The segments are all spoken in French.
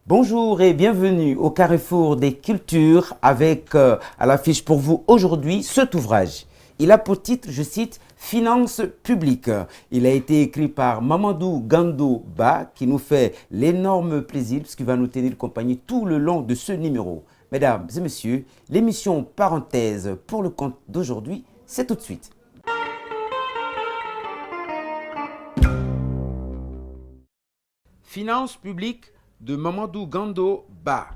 Bonjour et bienvenue au Carrefour des Cultures avec à l'affiche pour vous aujourd'hui cet ouvrage. Il a pour titre, je cite, Finances publiques. Il a été écrit par Mamadou Gando Ba qui nous fait l'énorme plaisir puisqu'il va nous tenir compagnie tout le long de ce numéro. Mesdames et messieurs, l'émission Parenthèse pour le compte d'aujourd'hui, c'est tout de suite. Finances publiques de Mamadou Gando Ba.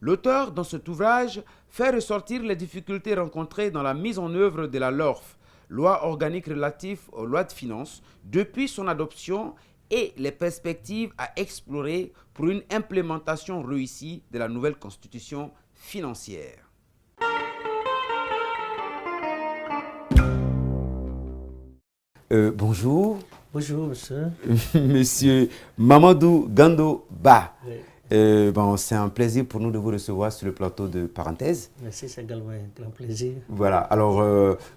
L'auteur, dans cet ouvrage, fait ressortir les difficultés rencontrées dans la mise en œuvre de la LORF, loi organique relative aux lois de finances, depuis son adoption et les perspectives à explorer pour une implémentation réussie de la nouvelle constitution financière. Bonjour. Bonjour, monsieur. Monsieur Mamadou Gando Ba. Oui. C'est un plaisir pour nous de vous recevoir sur le plateau de Parenthèse. Merci, c'est également un grand plaisir. Voilà, alors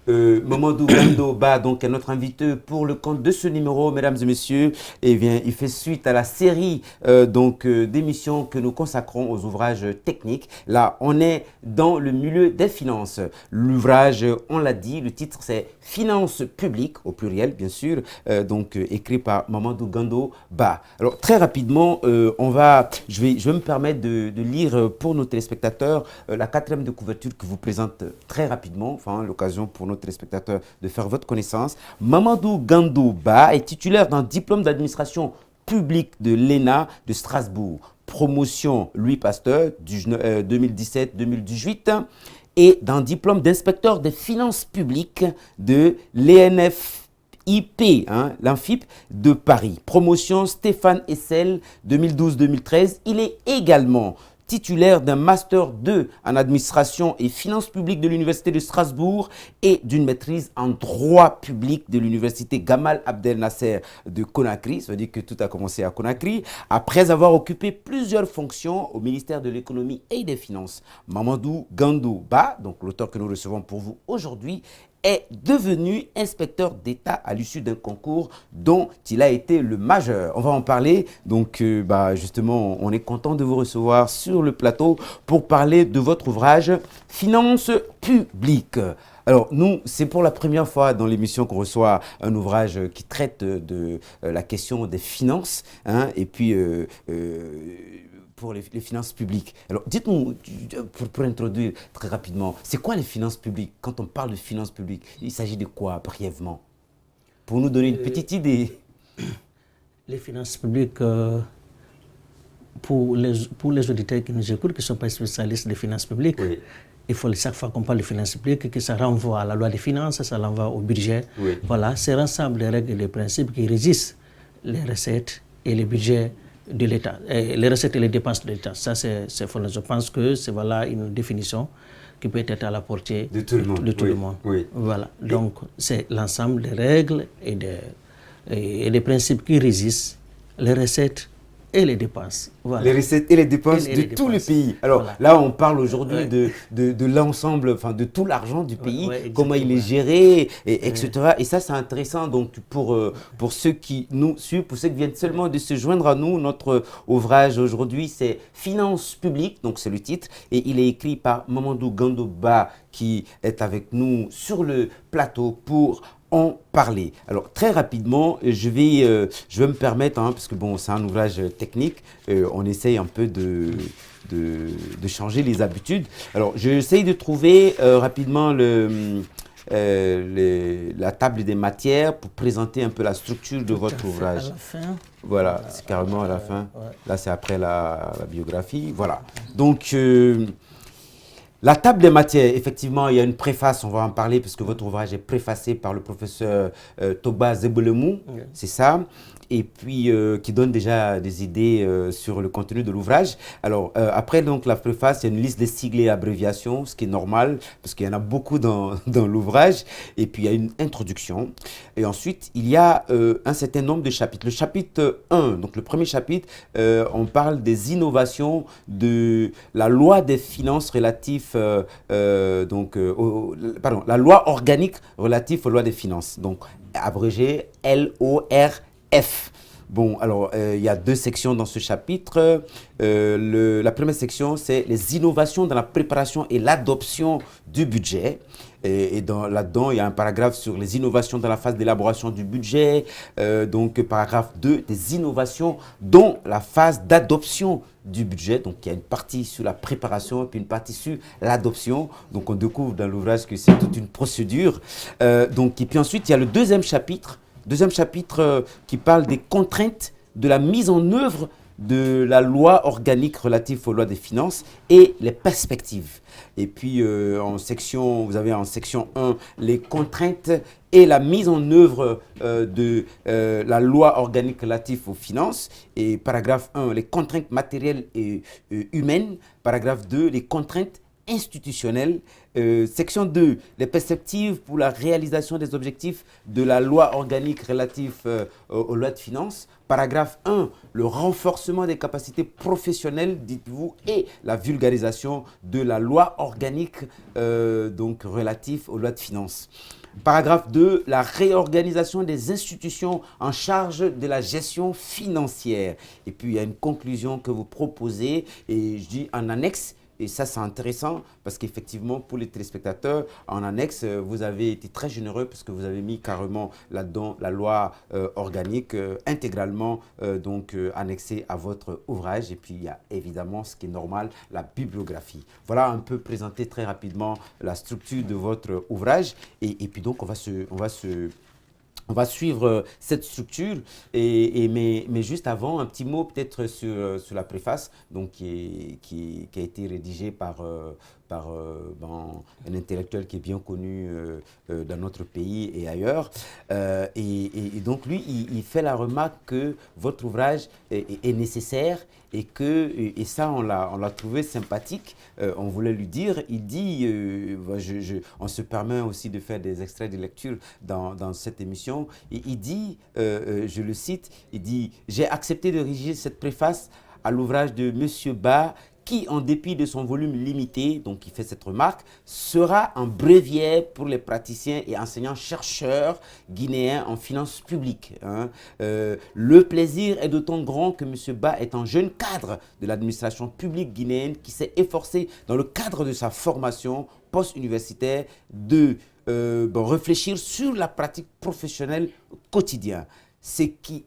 Mamadou Gando Ba donc, est notre invité pour le compte de ce numéro, mesdames et messieurs. Et bien, il fait suite à la série d'émissions que nous consacrons aux ouvrages techniques. Là, on est dans le milieu des finances. L'ouvrage, on l'a dit, le titre c'est Finances publiques, au pluriel bien sûr, écrit par Mamadou Gando Ba. Alors très rapidement, je vais me permettre de lire pour nos téléspectateurs la quatrième de couverture que vous présente très rapidement, enfin l'occasion pour nos téléspectateurs de faire votre connaissance. Mamadou Gando Ba est titulaire d'un diplôme d'administration publique de l'ENA de Strasbourg, promotion Louis Pasteur 2017-2018 et d'un diplôme d'inspecteur des finances publiques de l'ENF. l'ANFIP de Paris. Promotion Stéphane Hessel 2012-2013. Il est également titulaire d'un Master 2 en administration et finances publiques de l'Université de Strasbourg et d'une maîtrise en droit public de l'Université Gamal Abdel Nasser de Conakry. Ça veut dire que tout a commencé à Conakry. Après avoir occupé plusieurs fonctions au ministère de l'économie et des finances, Mamadou Gando Ba, donc l'auteur que nous recevons pour vous aujourd'hui, est devenu inspecteur d'État à l'issue d'un concours dont il a été le majeur. On va en parler. Donc, justement, on est content de vous recevoir sur le plateau pour parler de votre ouvrage « Finances publiques ». Alors, nous, c'est pour la première fois dans l'émission qu'on reçoit un ouvrage qui traite de la question des finances, et puis pour les finances publiques. Alors, dites-nous, pour introduire très rapidement, c'est quoi les finances publiques? Quand on parle de finances publiques, il s'agit de quoi, brièvement? Pour nous donner une petite idée. Les finances publiques, pour les auditeurs qui nous écoutent, qui ne sont pas spécialistes des finances publiques, oui. Il faut chaque fois qu'on parle de finances publiques, que ça renvoie à la loi des finances, ça renvoie au budget. Oui. Voilà, c'est l'ensemble des règles et des principes qui régissent les recettes et les budgets de l'État, les recettes et les dépenses de l'État. Ça, je pense que c'est une définition qui peut être à la portée de tout le monde. Le monde. Oui. Voilà. Donc, c'est l'ensemble des règles et des principes qui régissent les recettes et les dépenses. Voilà. Les recettes et les dépenses de tout le pays. Alors voilà. Là, on parle aujourd'hui de l'ensemble, enfin de tout l'argent du pays, comment il est géré, etc. Et ça, c'est intéressant donc pour ceux qui nous suivent, pour ceux qui viennent seulement de se joindre à nous. Notre ouvrage aujourd'hui, c'est Finances publiques, donc c'est le titre, et il est écrit par Mamadou Gando Ba qui est avec nous sur le plateau pour en parler. Alors très rapidement, je vais me permettre, parce que bon, c'est un ouvrage technique, on essaye un peu de changer les habitudes. Alors j'essaye de trouver rapidement la table des matières pour présenter un peu la structure de votre ouvrage. À la fin. Voilà, c'est carrément à la fin. Ouais. Là, c'est après la biographie. Voilà. Donc, la table des matières, effectivement, il y a une préface, on va en parler, parce que votre ouvrage est préfacé par le professeur Toba Zebolemou, c'est ça, et puis qui donne déjà des idées sur le contenu de l'ouvrage. Alors, après donc, la préface, il y a une liste des sigles et abréviations, ce qui est normal, parce qu'il y en a beaucoup dans l'ouvrage, et puis il y a une introduction. Et ensuite, il y a un certain nombre de chapitres. Le chapitre 1, donc le premier chapitre, on parle des innovations de la loi des finances relative la loi organique relative aux lois des finances, donc abrégé LORF. Bon, alors, il y a 2 sections dans ce chapitre. La première section, c'est les innovations dans la préparation et l'adoption du budget. Et là-dedans, il y a un paragraphe sur les innovations dans la phase d'élaboration du budget. Donc, paragraphe 2, des innovations dans la phase d'adoption du budget. Donc, il y a une partie sur la préparation et puis une partie sur l'adoption. Donc, on découvre dans l'ouvrage que c'est toute une procédure. Et puis ensuite, il y a le deuxième chapitre qui parle des contraintes de la mise en œuvre de la loi organique relative aux lois des finances et les perspectives. Et puis, vous avez en section 1 les contraintes et la mise en œuvre de la loi organique relative aux finances. Et paragraphe 1, les contraintes matérielles et humaines. Paragraphe 2, les contraintes institutionnelles. Section 2, les perspectives pour la réalisation des objectifs de la loi organique relative aux lois de finances. Paragraphe 1, le renforcement des capacités professionnelles, dites-vous, et la vulgarisation de la loi organique relative aux lois de finances. Paragraphe 2, la réorganisation des institutions en charge de la gestion financière. Et puis, il y a une conclusion que vous proposez, et je dis en annexe. Et ça, c'est intéressant parce qu'effectivement, pour les téléspectateurs, en annexe, vous avez été très généreux parce que vous avez mis carrément là-dedans la loi organique intégralement annexée à votre ouvrage. Et puis, il y a évidemment, ce qui est normal, la bibliographie. Voilà un peu présenter très rapidement la structure de votre ouvrage. Et puis donc, on va suivre cette structure, mais juste avant, un petit mot peut-être sur la préface qui a été rédigée par un intellectuel qui est bien connu dans notre pays et ailleurs. Et donc lui, il fait la remarque que votre ouvrage est nécessaire et ça, on l'a trouvé sympathique. On voulait lui dire, il dit, on se permet aussi de faire des extraits de lecture dans cette émission. Et il dit, je le cite, il dit « J'ai accepté de rédiger cette préface à l'ouvrage de M. Ba, qui, en dépit de son volume limité, donc il fait cette remarque, sera un bréviaire pour les praticiens et enseignants-chercheurs guinéens en finances publiques. Le plaisir est d'autant grand que M. Ba est un jeune cadre de l'administration publique guinéenne qui s'est efforcé, dans le cadre de sa formation post-universitaire, de réfléchir sur la pratique professionnelle quotidienne, ce qui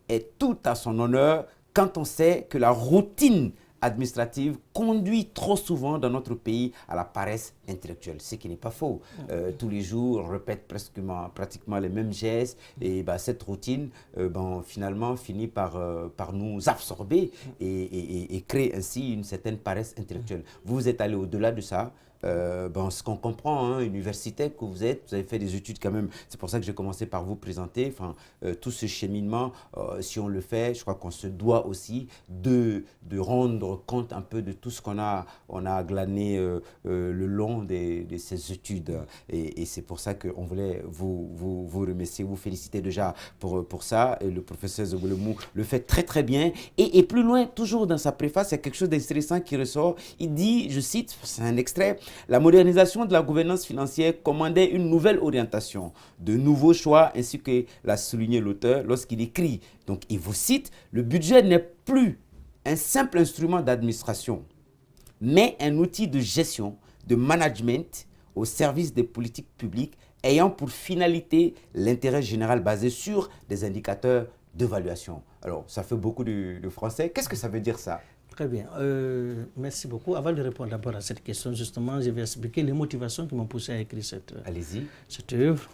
est tout à son honneur quand on sait que la routine administrative conduit trop souvent dans notre pays à la paresse intellectuelle, ce qui n'est pas faux. Tous les jours, on répète pratiquement les mêmes gestes et cette routine, finalement, finit par nous absorber et créer ainsi une certaine paresse intellectuelle. Vous êtes allé au-delà de ça. Ce qu'on comprend, universitaire que vous êtes, vous avez fait des études quand même, c'est pour ça que j'ai commencé par vous présenter, tout ce cheminement, si on le fait, je crois qu'on se doit aussi de rendre compte un peu de tout ce qu'on a glané le long de ces études. Et c'est pour ça qu'on voulait vous remercier, vous féliciter déjà pour ça. Et le professeur Zogolomou le fait très très bien. Et plus loin, toujours dans sa préface, il y a quelque chose d'intéressant qui ressort. Il dit, je cite, c'est un extrait, « La modernisation de la gouvernance financière commandait une nouvelle orientation, de nouveaux choix, ainsi que l'a souligné l'auteur lorsqu'il écrit. » Donc, il vous cite, « Le budget n'est plus un simple instrument d'administration, mais un outil de gestion, de management au service des politiques publiques ayant pour finalité l'intérêt général basé sur des indicateurs d'évaluation. » Alors, ça fait beaucoup de français. Qu'est-ce que ça veut dire ça? Très bien. Merci beaucoup. Avant de répondre d'abord à cette question, justement, je vais expliquer les motivations qui m'ont poussé à écrire cette œuvre.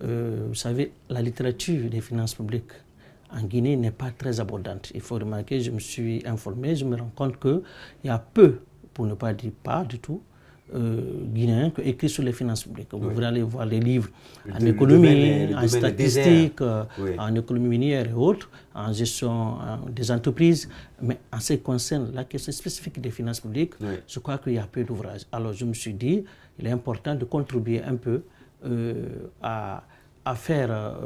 Vous savez, la littérature des finances publiques en Guinée n'est pas très abondante. Il faut remarquer, je me suis informé, je me rends compte qu'il y a peu, pour ne pas dire pas du tout, guinéens qui écrivent sur les finances publiques. Vous allez aller voir les livres en économie, en statistique, en économie minière et autres, en gestion des entreprises. Mais en ce qui concerne la question spécifique des finances publiques, je crois qu'il y a peu d'ouvrages. Alors je me suis dit, il est important de contribuer un peu à faire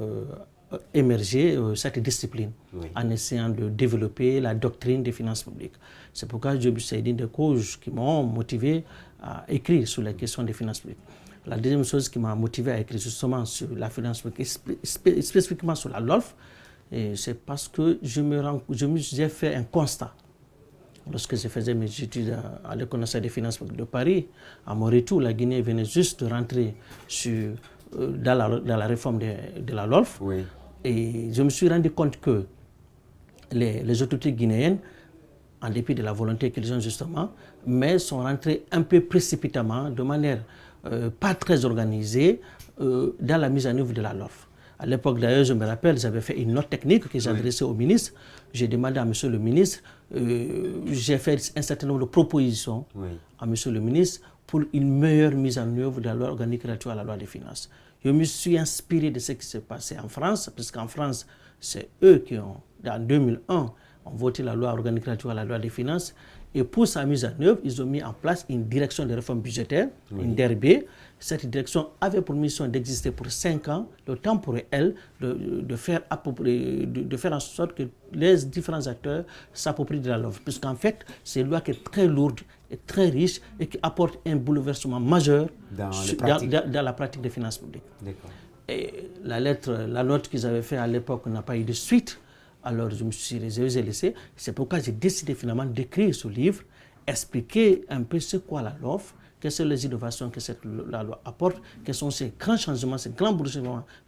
émerger cette discipline en essayant de développer la doctrine des finances publiques. C'est pourquoi c'est une des causes qui m'ont motivé à écrire sur la question des finances publiques. La deuxième chose qui m'a motivé à écrire justement sur la finance publique, spécifiquement sur la LOLF, Et c'est parce que j'ai fait un constat. Lorsque je faisais mes études à l'École nationale des finances de Paris, à mon retour, la Guinée venait juste de rentrer dans la réforme de la LOLF. Oui. Et je me suis rendu compte que les autorités guinéennes, en dépit de la volonté qu'ils ont justement, mais sont rentrées un peu précipitamment, de manière pas très organisée, dans la mise en œuvre de la LOLF. À l'époque, d'ailleurs, je me rappelle, j'avais fait une note technique que j'ai adressée au ministre. J'ai demandé à monsieur le ministre, j'ai fait un certain nombre de propositions à monsieur le ministre pour une meilleure mise en œuvre de la loi organique relative à la loi des finances. Je me suis inspiré de ce qui s'est passé en France, parce qu'en France, c'est eux qui ont, en 2001, ont voté la loi organique relative à la loi des finances. Et pour sa mise en œuvre, ils ont mis en place une direction de réforme budgétaire, une DRB. Cette direction avait pour mission d'exister pour 5 ans, le temps pour elle de faire en sorte que les différents acteurs s'approprient de la loi. Puisqu'en fait, c'est une loi qui est très lourde et très riche et qui apporte un bouleversement majeur dans la pratique des finances publiques. Et la note qu'ils avaient faite à l'époque n'a pas eu de suite. Alors je me suis laissé. C'est pourquoi j'ai décidé finalement d'écrire ce livre, expliquer un peu ce qu'est la LOLF, quelles sont les innovations que la loi apporte, quels sont ces grands changements, ces grands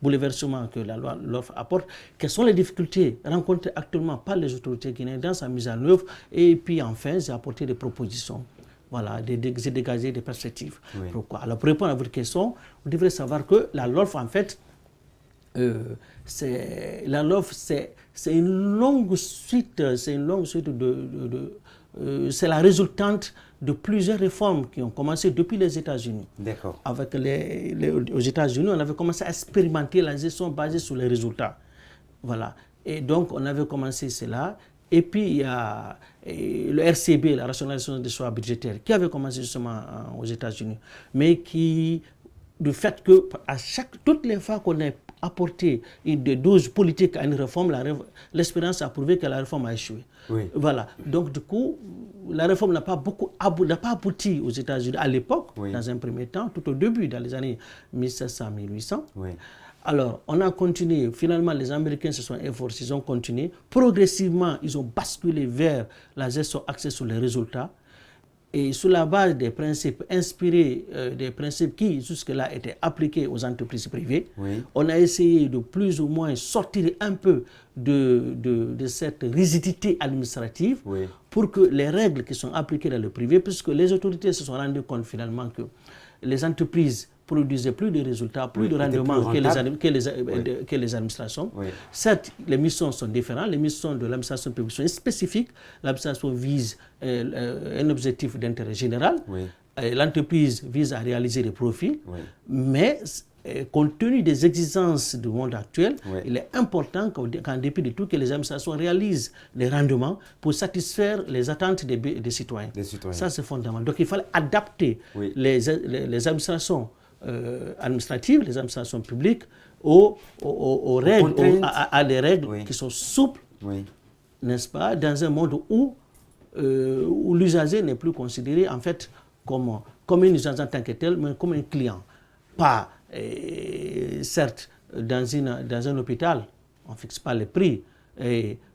bouleversements que la loi LOLF apporte, quelles sont les difficultés rencontrées actuellement par les autorités guinéennes dans sa mise en œuvre, et puis enfin j'ai apporté des propositions. Voilà, j'ai dégagé des perspectives. Pourquoi? Alors pour répondre à votre question, vous devrez savoir que la LOLF en fait, c'est une longue suite, c'est la résultante de plusieurs réformes qui ont commencé depuis les États-Unis. D'accord. Aux États-Unis, on avait commencé à expérimenter la gestion basée sur les résultats. Voilà. Et donc, on avait commencé cela. Et puis, il y a le RCB, la rationalisation des choix budgétaires, qui avait commencé justement aux États-Unis, mais qui, du fait que toutes les fois qu'on a apporté des doses politiques à une réforme, l'expérience a prouvé que la réforme a échoué. Voilà. Donc, du coup, la réforme n'a pas abouti aux États-Unis à l'époque, dans un premier temps, tout au début, dans les années 1700-1800. Alors, on a continué. Finalement, les Américains se sont efforcés, ils ont continué. Progressivement, ils ont basculé vers la gestion axée sur les résultats. Et sur la base des principes inspirés, des principes qui jusque-là étaient appliqués aux entreprises privées, on a essayé de plus ou moins sortir un peu de cette rigidité administrative pour que les règles qui sont appliquées dans le privé, puisque les autorités se sont rendues compte finalement que les entreprises produisaient plus de résultats, plus de rendements que les administrations. Certes, les missions sont différentes. Les missions de l'administration publique sont spécifiques. L'administration vise un objectif d'intérêt général. L'entreprise vise à réaliser des profits. Mais compte tenu des exigences du monde actuel, il est important qu'en dépit de tout, que les administrations réalisent des rendements pour satisfaire les attentes des citoyens. Ça, c'est fondamental. Donc, il fallait adapter les administrations administratives, les administrations publiques, aux règles, à des règles qui sont souples, n'est-ce pas, dans un monde où l'usager n'est plus considéré en fait comme un usager en tant que tel, mais comme un client. Pas, certes, dans un hôpital, on ne fixe pas les prix,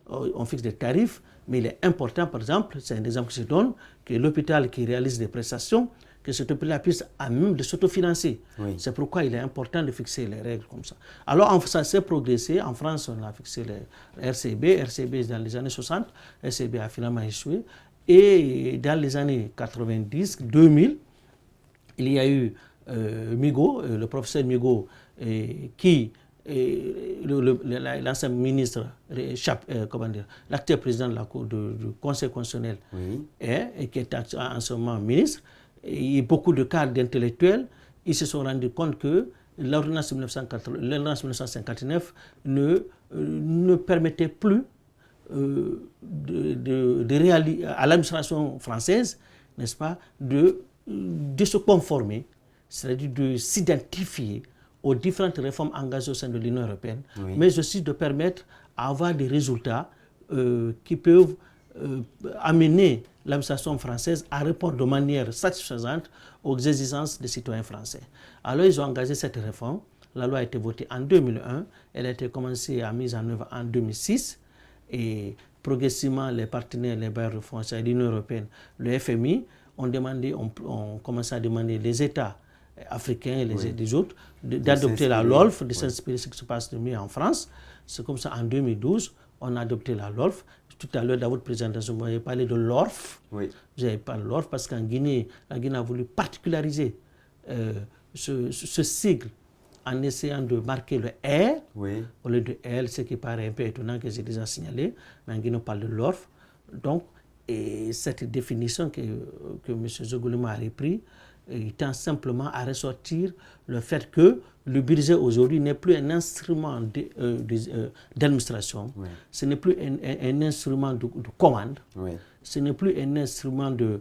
on fixe des tarifs, mais il est important, par exemple, c'est un exemple que je donne, que l'hôpital qui réalise des prestations, que cet hôpital puisse à même de s'autofinancer. C'est pourquoi il est important de fixer les règles comme ça. Alors, ça s'est progressé. En France, on a fixé le RCB. RCB, dans les années 60, RCB a finalement échoué. Et dans les années 90, 2000, il y a eu Migaud, le professeur Migaud, qui l'ancien ministre, l'actuel président de la Cour du Conseil constitutionnel, et qui est en ce moment ministre, et beaucoup de cadres d'intellectuels, ils se sont rendus compte que l'ordonnance 1959 ne permettait plus à l'administration française, n'est-ce pas, de se conformer, c'est-à-dire de s'identifier aux différentes réformes engagées au sein de l'Union européenne, mais aussi de permettre d'avoir des résultats qui peuvent amener l'administration française à répondre de manière satisfaisante aux exigences des citoyens français. Alors ils ont engagé cette réforme La loi a été votée en 2001, elle a été commencée à mise en œuvre en 2006 et progressivement les partenaires, les bailleurs de fonds, c'est l'Union européenne, le FMI, ont commencé à demander les États africains et les autres d'adopter la LOLF, de s'inspirer de ce qui se passe de mieux en France. C'est comme ça en 2012, on a adopté la LOLF. Tout à l'heure, dans votre présentation, vous avez parlé de l'ORF. Oui. Vous avez parlé de l'ORF parce qu'en Guinée, la Guinée a voulu particulariser ce sigle en essayant de marquer le R au lieu de L, ce qui paraît un peu étonnant que j'ai déjà signalé. Mais en Guinée, on parle de l'ORF. Donc, et cette définition que M. Zogolema a repris, il tend simplement à ressortir le fait que le budget aujourd'hui n'est plus un instrument d'administration, ce n'est plus un instrument de commande, ce n'est plus un instrument de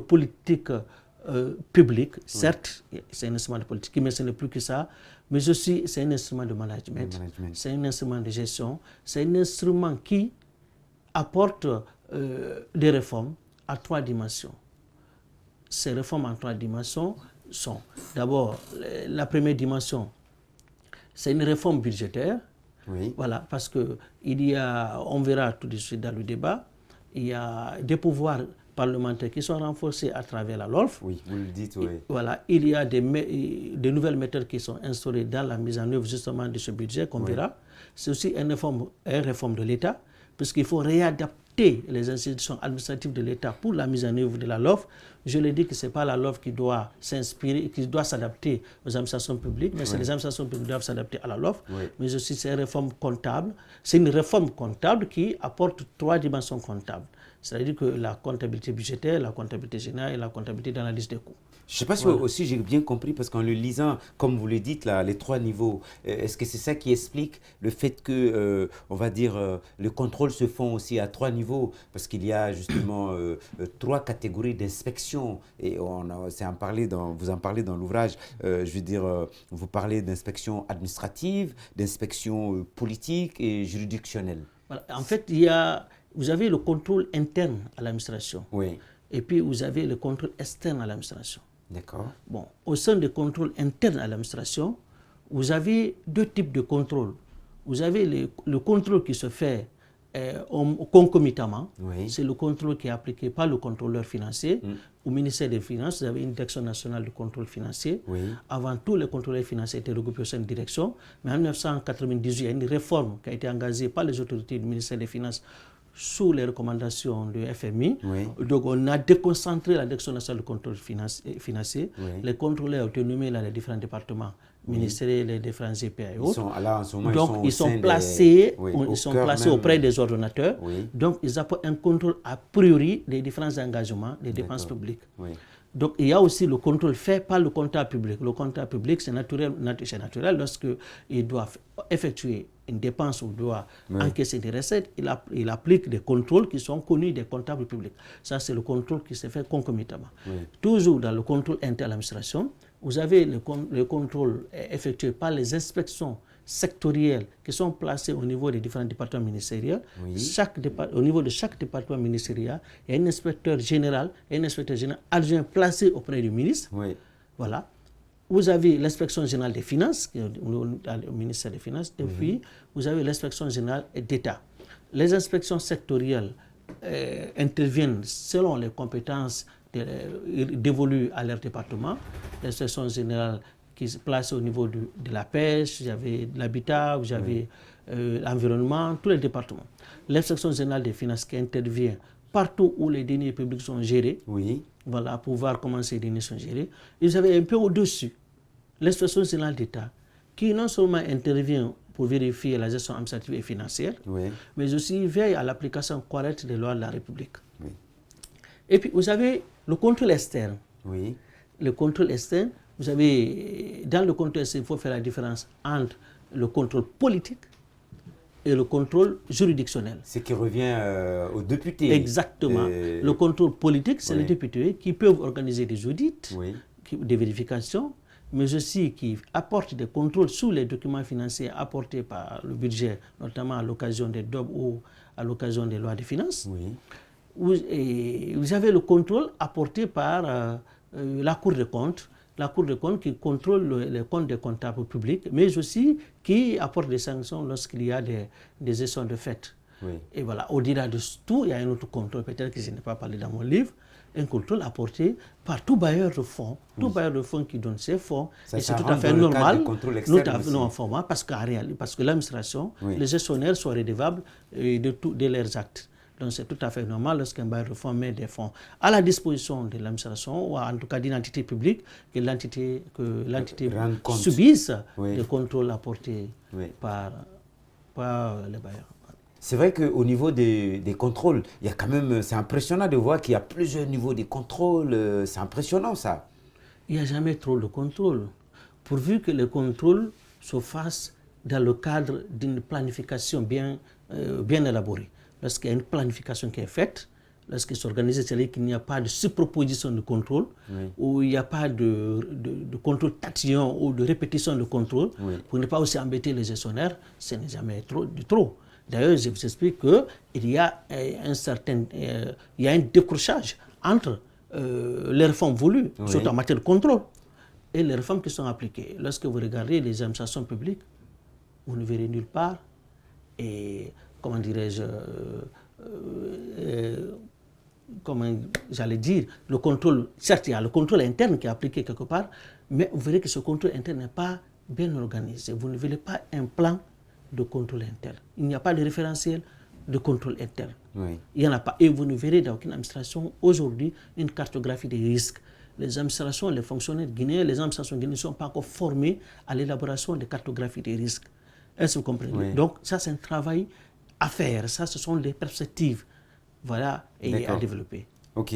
politique publique. Certes, c'est un instrument de politique, mais ce n'est plus que ça, mais aussi c'est un instrument de management. C'est un instrument de gestion, c'est un instrument qui apporte des réformes à 3 dimensions. Ces réformes en 3 dimensions sont d'abord la première dimension, c'est une réforme budgétaire. Voilà, parce que on verra tout de suite dans le débat, il y a des pouvoirs parlementaires qui sont renforcés à travers la LOLF. Oui, vous le dites, Voilà, il y a des nouvelles méthodes qui sont instaurées dans la mise en œuvre justement de ce budget qu'on verra. C'est aussi une réforme de l'État, puisqu'il faut réadapter les institutions administratives de l'État pour la mise en œuvre de la LOLF. Je l'ai dit que ce n'est pas la LOLF qui doit s'inspirer, qui doit s'adapter aux administrations publiques, mais c'est les administrations publiques qui doivent s'adapter à la LOLF. Mais aussi c'est une réforme comptable. C'est une réforme comptable qui apporte 3 dimensions comptables. C'est-à-dire que la comptabilité budgétaire, la comptabilité générale et la comptabilité d'analyse des coûts. Je ne sais pas si aussi j'ai bien compris, parce qu'en le lisant, comme vous le dites, là, les 3 niveaux, est-ce que c'est ça qui explique le fait que, on va dire, le contrôle se font aussi à 3 niveaux, parce qu'il y a justement 3 catégories d'inspection, et vous en parlez dans l'ouvrage, je veux dire, vous parlez d'inspection administrative, d'inspection politique et juridictionnelle. Voilà. En fait, vous avez le contrôle interne à l'administration. Et puis vous avez le contrôle externe à l'administration. D'accord. Bon, au sein du contrôle interne à l'administration, vous avez 2 types de contrôle. Vous avez le contrôle qui se fait concomitamment. C'est le contrôle qui est appliqué par le contrôleur financier. Au ministère des Finances, vous avez une direction nationale de contrôle financier. Avant tout, les contrôleurs financiers étaient regroupés au sein de direction. Mais en 1998, il y a une réforme qui a été engagée par les autorités du ministère des Finances sous les recommandations du FMI. Donc, on a déconcentré la direction nationale de contrôle financier. Les contrôleurs ont été nommés dans les différents départements ministériels, les différents GPA et autres. Donc, ils sont placés auprès des ordonnateurs. Donc, ils apportent un contrôle a priori des différents engagements, des dépenses publiques. Donc, il y a aussi le contrôle fait par le comptable public. Le comptable public, c'est naturel lorsqu'il doit effectuer une dépense ou doit encaisser des recettes, il applique des contrôles qui sont connus des comptables publics. Ça, c'est le contrôle qui se fait concomitamment. Toujours dans le contrôle inter-administration, vous avez le contrôle effectué par les inspections sectorielles qui sont placées au niveau des différents départements ministériels. Au niveau de chaque département ministériel, il y a un inspecteur général et un inspecteur général adjoint placé auprès du ministre. Voilà. Vous avez l'inspection générale des finances, qui est au ministère des Finances, et puis vous avez l'inspection générale d'État. Les inspections sectorielles interviennent selon les compétences dévolues à leur département. L'inspection générale qui se place au niveau de la pêche, vous avez l'habitat, vous avez l'environnement, tous les départements. L'inspection générale des finances qui intervient partout où les deniers publics sont gérés, voilà, pour voir comment ces deniers sont gérés. Et vous avez un peu au-dessus l'inspection générale d'État qui non seulement intervient pour vérifier la gestion administrative et financière, mais aussi veille à l'application correcte des lois de la République. Et puis vous avez le contrôle externe. Le contrôle externe, vous avez, dans le contrôle externe, il faut faire la différence entre le contrôle politique et le contrôle juridictionnel. Ce qui revient aux députés. Exactement. Le contrôle politique, c'est les députés qui peuvent organiser des audits, des vérifications, mais aussi qui apportent des contrôles sur les documents financiers apportés par le budget, notamment à l'occasion des DOB ou à l'occasion des lois de finances. Vous avez le contrôle apporté par la Cour des comptes la Cour des comptes qui contrôle les comptes des comptables publics, mais aussi qui apporte des sanctions lorsqu'il y a des gestions de fait. Oui. Et voilà, au-delà de tout, il y a un autre contrôle, peut-être que je n'ai pas parlé dans mon livre, un contrôle apporté par tout bailleur de fonds, tout bailleur de fonds qui donne ses fonds, et c'est tout à fait normal, parce que l'administration, les gestionnaires sont redevables de leurs actes. Donc c'est tout à fait normal lorsqu'un bailleur de fonds met des fonds à la disposition de l'administration, ou en tout cas d'une entité publique, que l'entité subisse les contrôles apportés par les bailleurs. C'est vrai qu'au niveau des contrôles, il y a quand même, c'est impressionnant de voir qu'il y a plusieurs niveaux de contrôle. C'est impressionnant ça. Il n'y a jamais trop de contrôle, pourvu que les contrôles se fassent dans le cadre d'une planification bien élaborée. Lorsqu'il y a une planification qui est faite, lorsqu'il s'organise, c'est-à-dire qu'il n'y a pas de superposition de contrôle, ou il n'y a pas de contrôle tatillon ou de répétition de contrôle, pour ne pas aussi embêter les gestionnaires, ce n'est jamais trop. D'ailleurs, je vous explique qu'il y a un décrochage entre les réformes voulues, surtout en matière de contrôle, et les réformes qui sont appliquées. Lorsque vous regardez les administrations publiques, vous ne verrez nulle part, et comment dirais-je, comment j'allais dire, le contrôle, certes il y a le contrôle interne qui est appliqué quelque part, mais vous verrez que ce contrôle interne n'est pas bien organisé. Vous ne verrez pas un plan de contrôle interne. Il n'y a pas de référentiel de contrôle interne. Il n'y en a pas. Et vous ne verrez dans aucune administration aujourd'hui une cartographie des risques. Les administrations, les fonctionnaires guinéens, les administrations guinéennes ne sont pas encore formés à l'élaboration de cartographies des risques. Est-ce que vous comprenez? Donc ça, c'est un travail à faire. Ça, ce sont des perspectives, voilà, et à développer. Ok.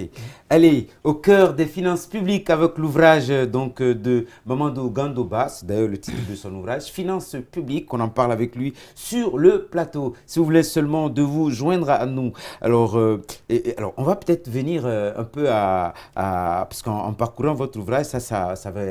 Allez, au cœur des finances publiques avec l'ouvrage donc de Mamadou Gandoba, c'est d'ailleurs le titre de son ouvrage, Finances publiques, on en parle avec lui sur le plateau. Si vous voulez seulement de vous joindre à nous. Alors, alors on va peut-être venir un peu parce qu'en parcourant votre ouvrage, ça va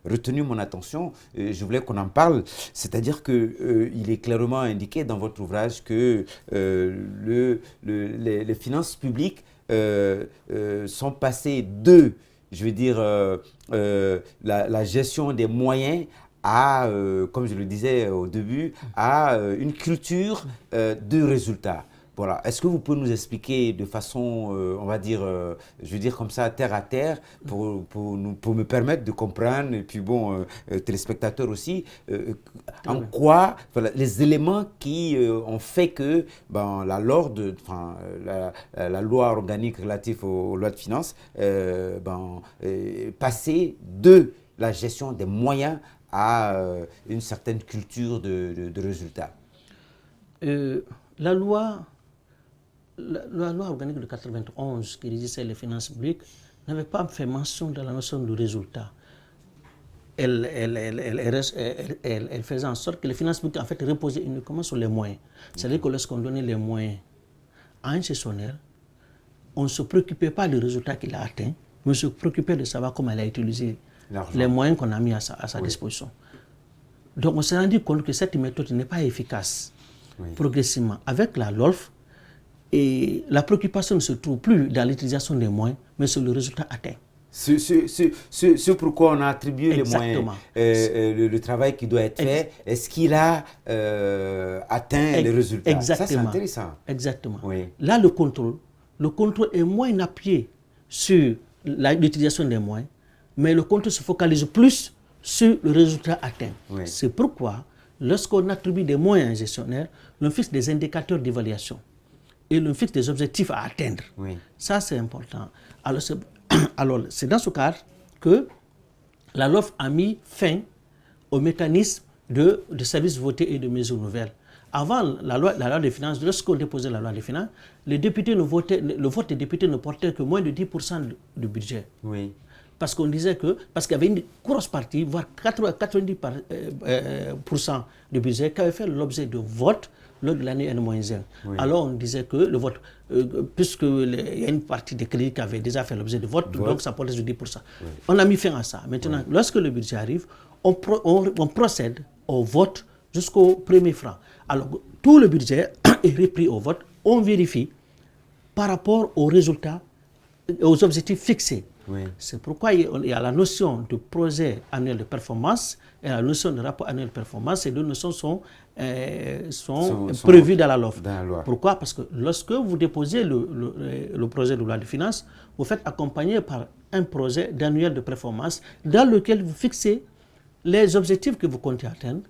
retenu mon attention, je voulais qu'on en parle, c'est-à-dire qu'il est clairement indiqué dans votre ouvrage que les finances publiques sont passées de, je veux dire, la gestion des moyens à, comme je le disais au début, à une culture de résultats. Voilà. Est-ce que vous pouvez nous expliquer de façon, on va dire, je veux dire comme ça, terre à terre, pour me permettre de comprendre, et puis bon, téléspectateurs aussi, en quoi, voilà, les éléments qui ont fait que la loi organique relative aux lois de finances passait de la gestion des moyens à une certaine culture de résultats. La loi organique de 91 qui régissait les finances publiques n'avait pas fait mention de la notion de résultat. Elle faisait en sorte que les finances publiques en fait reposaient uniquement sur les moyens. C'est-à-dire que lorsqu'on donnait les moyens à un gestionnaire, on ne se préoccupait pas du résultat qu'il a atteint, mais on se préoccupait de savoir comment il a utilisé les moyens qu'on a mis à sa disposition. Donc on s'est rendu compte que cette méthode n'est pas efficace. Progressivement, avec la LOLF, et la préoccupation ne se trouve plus dans l'utilisation des moyens, mais sur le résultat atteint. C'est pourquoi on a attribué les moyens, le travail qui doit être fait. Est-ce qu'il a atteint les résultats? Exactement. Ça, c'est intéressant. Exactement. Là, le contrôle est moins appuyé sur l'utilisation des moyens, mais le contrôle se focalise plus sur le résultat atteint. C'est pourquoi, lorsqu'on attribue des moyens à un gestionnaire, on fixe des indicateurs d'évaluation et on fixe des objectifs à atteindre. Ça, c'est important. Alors, c'est dans ce cadre que la LOLF a mis fin au mécanisme de services votés et de mesures nouvelles. Avant la loi des finances, lorsqu'on déposait la loi des finances, le vote des députés ne portait que moins de 10% du budget. Parce qu'on disait parce qu'il y avait une grosse partie, voire 90% du budget qui avait fait l'objet de vote lors de l'année N-1. Alors on disait que le vote, puisqu'il y a une partie des crédits qui avait déjà fait l'objet de vote, donc ça portait sur 10%. On a mis fin à ça. Maintenant, lorsque le budget arrive, on procède au vote jusqu'au premier franc. Alors tout le budget est repris au vote, on vérifie par rapport aux résultats, aux objectifs fixés. Oui. C'est pourquoi il y a la notion de projet annuel de performance et la notion de rapport annuel de performance. Ces deux notions sont prévues dans la LOLF. Pourquoi? Parce que lorsque vous déposez le projet de loi de finances, vous faites accompagner par un projet d'annuel de performance dans lequel vous fixez les objectifs que vous comptez atteindre,